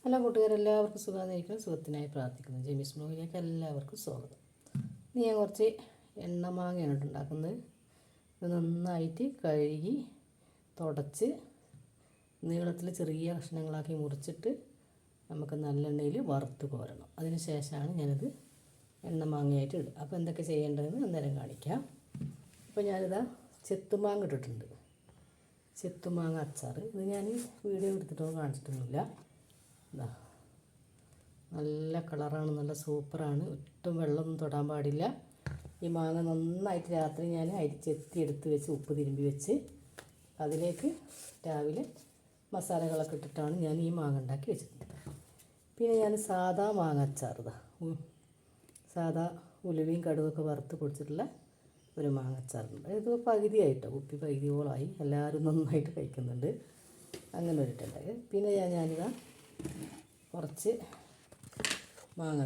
Hello കൂട്ടുകാരെല്ലാവർക്കും സുഖമായിരിക്കും. സുഖത്തിനായി പ്രാർത്ഥിക്കുന്നു. ജെമിസ് ബ്ലോഗിലേക്ക് എല്ലാവർക്കും സ്വാഗതം. ഇനി ഞാൻ കുറച്ച് എണ്ണമാങ്ങയാണ് ഉണ്ടാക്കുന്നത്. ഇത് നന്നായിട്ട് കഴുകി തുടച്ച് നീളത്തിൽ ചെറിയ കഷ്ണങ്ങളാക്കി മുറിച്ചിട്ട് നമുക്ക് നല്ലെണ്ണയിൽ വറുത്ത് കോരണം. അതിന് ശേഷമാണ് ഞാനത് എണ്ണമാങ്ങയായിട്ട് ഇടുക. അപ്പോൾ എന്തൊക്കെ ചെയ്യേണ്ടതെന്ന് അന്നേരം കാണിക്കാം. അപ്പോൾ ഞാനിതാ ചെത്തുമാങ്ങ ഇട്ടിട്ടുണ്ട്. ചെത്തുമാങ്ങ അച്ചാർ ഇത് ഞാൻ വീഡിയോ എടുത്തിട്ടൊന്നും കാണിച്ചിട്ടൊന്നുമില്ല. നല്ല കളറാണ്, നല്ല സൂപ്പറാണ്. ഒട്ടും വെള്ളമൊന്നും തൊടാൻ പാടില്ല. ഈ മാങ്ങ നന്നായിട്ട് രാത്രി ഞാൻ അരിച്ചെത്തി എടുത്ത് വെച്ച് ഉപ്പ് തിരുമ്പി വെച്ച് അതിലേക്ക് രാവിലെ മസാലകളൊക്കെ ഇട്ടിട്ടാണ് ഞാൻ ഈ മാങ്ങ ഉണ്ടാക്കി വെച്ചിട്ടുണ്ട്. പിന്നെ ഞാൻ സാദാ മാങ്ങ അച്ചാർ സാദാ ഉലുവയും കടുകൊക്കെ വറുത്ത് പൊടിച്ചിട്ടുള്ള ഒരു മാങ്ങ അച്ചാറുണ്ട്. ഇത് പകുതിയായിട്ടോ, കുപ്പി പകുതിയോളായി. എല്ലാവരും നന്നായിട്ട് കഴിക്കുന്നുണ്ട്. അങ്ങനെ ഒരിട്ടുണ്ടായി. പിന്നെ ഞാനിതാ കുറച്ച് മാങ്ങ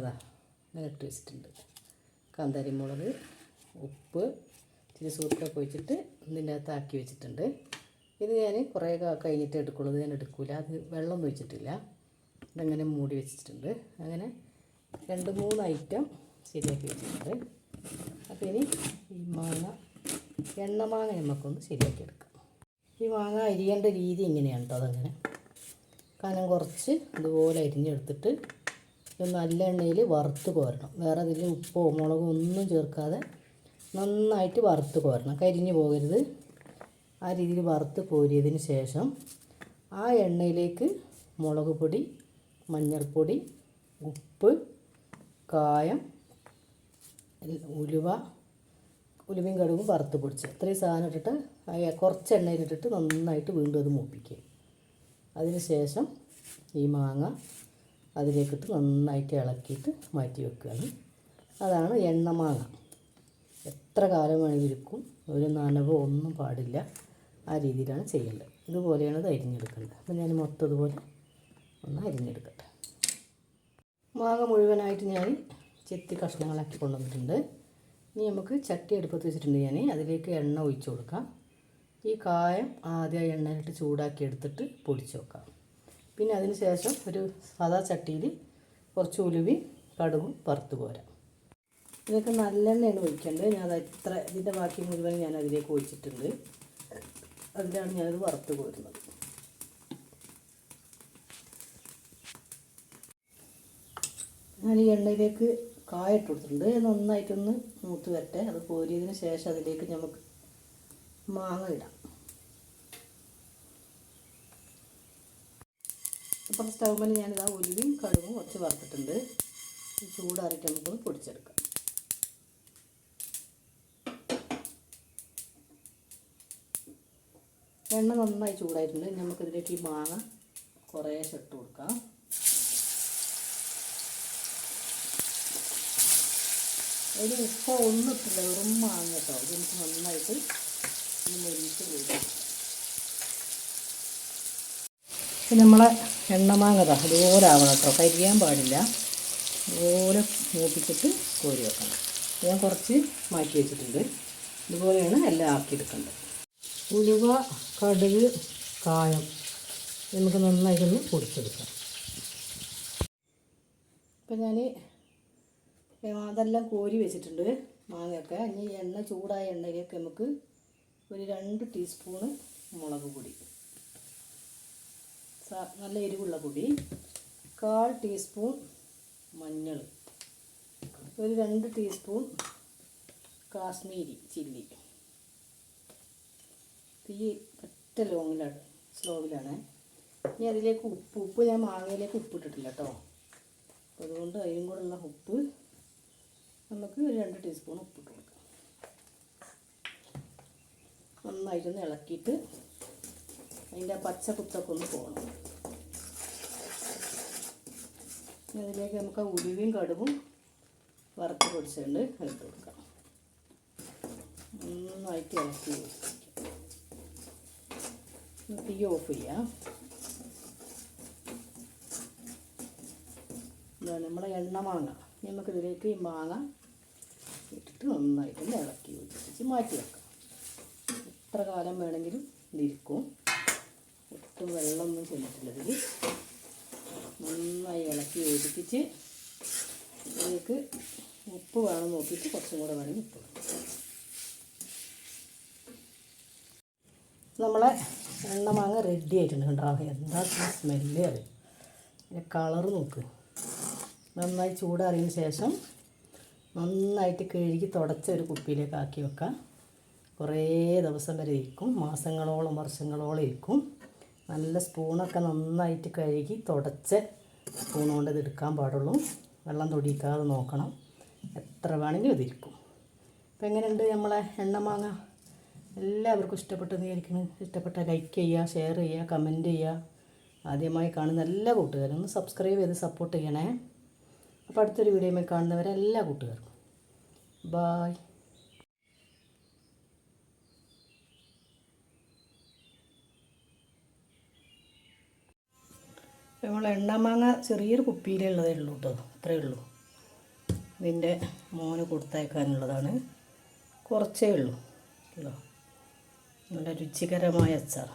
ഇങ്ങനെ ഇട്ട് വെച്ചിട്ടുണ്ട്. കാന്താരിമുളക്, ഉപ്പ്, ഇച്ചിരി സൂപ്പൊക്കെ ഒഴിച്ചിട്ട് ഇതിൻ്റെ അകത്ത് ആക്കി വെച്ചിട്ടുണ്ട്. ഇത് ഞാൻ കുറേ കഴിഞ്ഞിട്ട് എടുക്കുള്ളൂ. ഞാൻ എടുക്കില്ല, അത് വെള്ളമൊന്നും ഒഴിച്ചിട്ടില്ല. ഇതങ്ങനെ മൂടി വെച്ചിട്ടുണ്ട്. അങ്ങനെ 2-3 ഐറ്റം ശരിയാക്കി വെച്ചിട്ടുണ്ട്. അപ്പോൾ ഇനി ഈ എണ്ണമാങ്ങ നമുക്കൊന്ന് ശരിയാക്കി എടുക്കാം. ഈ മാങ്ങ അരിയേണ്ട രീതി ഇങ്ങനെയാണ് കേട്ടോ. അതങ്ങനെ കനം കുറച്ച് ഇതുപോലെ അരിഞ്ഞെടുത്തിട്ട് നല്ല എണ്ണയിൽ വറുത്ത് കോരണം. വേറെ അതിൽ ഉപ്പോ മുളകോ ഒന്നും ചേർക്കാതെ നന്നായിട്ട് വറുത്ത് കോരണം. കരിഞ്ഞു പോകരുത്. ആ രീതിയിൽ വറുത്ത് കോരിയതിന് ശേഷം ആ എണ്ണയിലേക്ക് മുളക് പൊടി, മഞ്ഞൾപ്പൊടി, ഉപ്പ്, കായം, ഉലുവയും കടുകും വറുത്ത് പൊടിച്ച് ഇത്രയും സാധനം ഇട്ടിട്ട് കുറച്ച് എണ്ണയിലിട്ടിട്ട് നന്നായിട്ട് വീണ്ടും അത് മൂപ്പിക്കുക. അതിന് ശേഷം ഈ മാങ്ങ അതിലേക്കിട്ട് നന്നായിട്ട് ഇളക്കിയിട്ട് മാറ്റി വെക്കുകയാണ്. അതാണ് എണ്ണമാങ്ങ. എത്ര കാലം വേണമെങ്കിലും ഇരിക്കും. ഒരു നനവോ ഒന്നും പാടില്ല. ആ രീതിയിലാണ് ചെയ്യേണ്ടത്. ഇതുപോലെയാണ് ഇത് അരിഞ്ഞെടുക്കേണ്ടത്. അപ്പോൾ ഞാൻ മൊത്തം ഇതുപോലെ ഒന്ന് അരിഞ്ഞെടുക്കട്ടെ. മാങ്ങ മുഴുവനായിട്ട് ഞാൻ ചെത്തി കഷ്ണങ്ങളാക്കി കൊണ്ടുവന്നിട്ടുണ്ട്. ഇനി നമുക്ക് ചട്ടി അടുപ്പത്ത് വെച്ചിട്ടുണ്ട്. ഞാൻ അതിലേക്ക് എണ്ണ ഒഴിച്ച് കൊടുക്കാം. ഈ കായം ആദ്യം എണ്ണയിലിട്ട് ചൂടാക്കി എടുത്തിട്ട് പൊടിച്ച് വെക്കാം. പിന്നെ അതിന് ശേഷം ഒരു സാദാ ചട്ടിയിൽ കുറച്ച് ഉലുവയും കടുകും വറുത്ത് പോരാം. ഇതൊക്കെ നല്ലെണ്ണയാണ് ഒഴിക്കേണ്ടത്. ഞാൻ ഇതിൻ്റെ ബാക്കി മുഴുവൻ ഞാൻ അതിലേക്ക് ഒഴിച്ചിട്ടുണ്ട്. അതിലാണ് ഞാനത് വറുത്ത് പോരുന്നത്. ഞാൻ ഈ എണ്ണയിലേക്ക് കായ ഇട്ട് കൊടുത്തിട്ടുണ്ട്. നന്നായിട്ടൊന്ന് മൂത്ത് വരട്ടെ. അത് കോരിയതിന് ശേഷം അതിലേക്ക് നമുക്ക് മാങ്ങ ഇടാം. അപ്പം സ്റ്റൗവിൽ ഞാനിതാ ഉലുവയും കടുകും കുറച്ച് വറുത്തിട്ടുണ്ട്. ചൂടാറിയിട്ട് നമുക്കൊന്ന് പൊടിച്ചെടുക്കാം. എണ്ണ നന്നായി ചൂടായിട്ടുണ്ട്. നമുക്കിതിലേക്ക് ഈ മാങ്ങ കുറേശ്ശെ ഇട്ട് കൊടുക്കാം. അതിൽ ഉപ്പോ ഒന്നും ഇട്ടില്ല, വെറും മാങ്ങ കേട്ടോ. ഇതെനിക്ക് നന്നായിട്ട് മുരിച്ച് പോയി. പിന്നെ നമ്മളെ എണ്ണമാങ്ങ അതുപോലെ ആവണം കേട്ടോ, കരിയാൻ പാടില്ല. അതുപോലെ മൂപ്പിച്ചിട്ട് കോരി വെക്കണം. ഞാൻ കുറച്ച് മാറ്റി വെച്ചിട്ടുണ്ട്. ഇതുപോലെയാണ് എല്ലാം ആക്കിയെടുക്കേണ്ടത്. ഉലുവ, കടുക്, കായം നമുക്ക് നന്നായിട്ടൊന്ന് പൊടിച്ചെടുക്കാം. ഇപ്പം ഞാൻ അതെല്ലാം കോരി വെച്ചിട്ടുണ്ട് മാങ്ങയൊക്കെ. ഇനി എണ്ണ ചൂടായ എണ്ണയിലേക്ക് നമുക്ക് ഒരു 2 ടീസ്പൂണ് മുളക് പൊടി, നല്ല എരിവുള്ള പൊടി, 1/4 ടീസ്പൂൺ മഞ്ഞൾ, ഒരു 2 ടീസ്പൂൺ കാശ്മീരി ചില്ലി. തീ ഒറ്റ സ്ലോവിലാണ്. ഇനി അതിലേക്ക് ഉപ്പ് ഞാൻ മാങ്ങയിലേക്ക് ഉപ്പിട്ടിട്ടില്ല കേട്ടോ. അതുകൊണ്ട് അതിനും കൂടെ ഉള്ള ഉപ്പ് നമുക്ക് 2 ടീസ്പൂൺ ഉപ്പിട്ട് കൊടുക്കാം. നന്നായിട്ടൊന്ന് ഇളക്കിയിട്ട് അതിൻ്റെ പച്ച കുത്തൊക്കെ ഒന്ന് പോകണം. അതിലേക്ക് നമുക്ക് ഉലുവയും കടുകും വറുത്ത് പൊടിച്ചുകൊണ്ട് ഇട്ട് കൊടുക്കാം. നന്നായിട്ട് ഇളക്കി തീ ഓഫ് ചെയ്യാം. നമ്മളെ എണ്ണമാങ്ങ നമുക്കിതിലേക്ക് ഈ മാങ്ങ ഇട്ടിട്ട് നന്നായിട്ടൊന്ന് ഇളക്കി വെച്ച് മാറ്റി വെക്കാം. എത്ര കാലം വേണമെങ്കിലും ഇതിരിക്കും. ഒട്ടും വെള്ളമൊന്നും ചെന്നിട്ടില്ല. ഇതിൽ നോക്കിയിട്ട് ഇതിലേക്ക് ഉപ്പ് വേണം നോക്കിയിട്ട് കുറച്ചും കൂടെ വേണമെങ്കിൽ ഉപ്പ്. നമ്മളെ എണ്ണമാങ്ങ റെഡി ആയിട്ടുണ്ട് കേട്ടോ. എന്താ സ്മെല്ല് അറിയും. പിന്നെ കളറ് നോക്ക്. നന്നായി ചൂടാറിയതിന് ശേഷം നന്നായിട്ട് കഴുകി തുടച്ച ഒരു കുപ്പിയിലേക്ക് ആക്കി വെക്കാം. കുറേ ദിവസം വരെ ഇരിക്കും, മാസങ്ങളോളം വർഷങ്ങളോളം ഇരിക്കും. നല്ല സ്പൂണൊക്കെ നന്നായിട്ട് കഴുകി തുടച്ച സ്പൂൺ കൊണ്ട് ഇത് എടുക്കാൻ പാടുള്ളൂ. വെള്ളം തൊടിക്കാതെ നോക്കണം. എത്ര വേണമെങ്കിലും ഇതിരിക്കും. അപ്പോൾ എങ്ങനെയുണ്ട് നമ്മളെ എണ്ണമാങ്ങ? എല്ലാവർക്കും ഇഷ്ടപ്പെട്ടെന്ന് വിചാരിക്കുന്നു. ഇഷ്ടപ്പെട്ടാൽ ലൈക്ക് ചെയ്യുക, ഷെയർ ചെയ്യുക, കമൻറ്റ് ചെയ്യുക. ആദ്യമായി കാണുന്ന എല്ലാ കൂട്ടുകാരും ഒന്ന് സബ്സ്ക്രൈബ് ചെയ്ത് സപ്പോർട്ട് ചെയ്യണേ. അപ്പോൾ അടുത്തൊരു വീഡിയോയിൽ കാണുന്നവരെ എല്ലാ കൂട്ടുകാർക്കും ബായ്. നമ്മൾ എണ്ണമാങ്ങ ചെറിയൊരു കുപ്പിയിലുള്ളതേ ഉള്ളൂ കേട്ടോ. അത്രയേ ഉള്ളൂ. ഇതിൻ്റെ മോന് കൊടുത്തയക്കാനുള്ളതാണ്. കുറച്ചേ ഉള്ളൂ. നല്ല രുചികരമായ അച്ചാർ.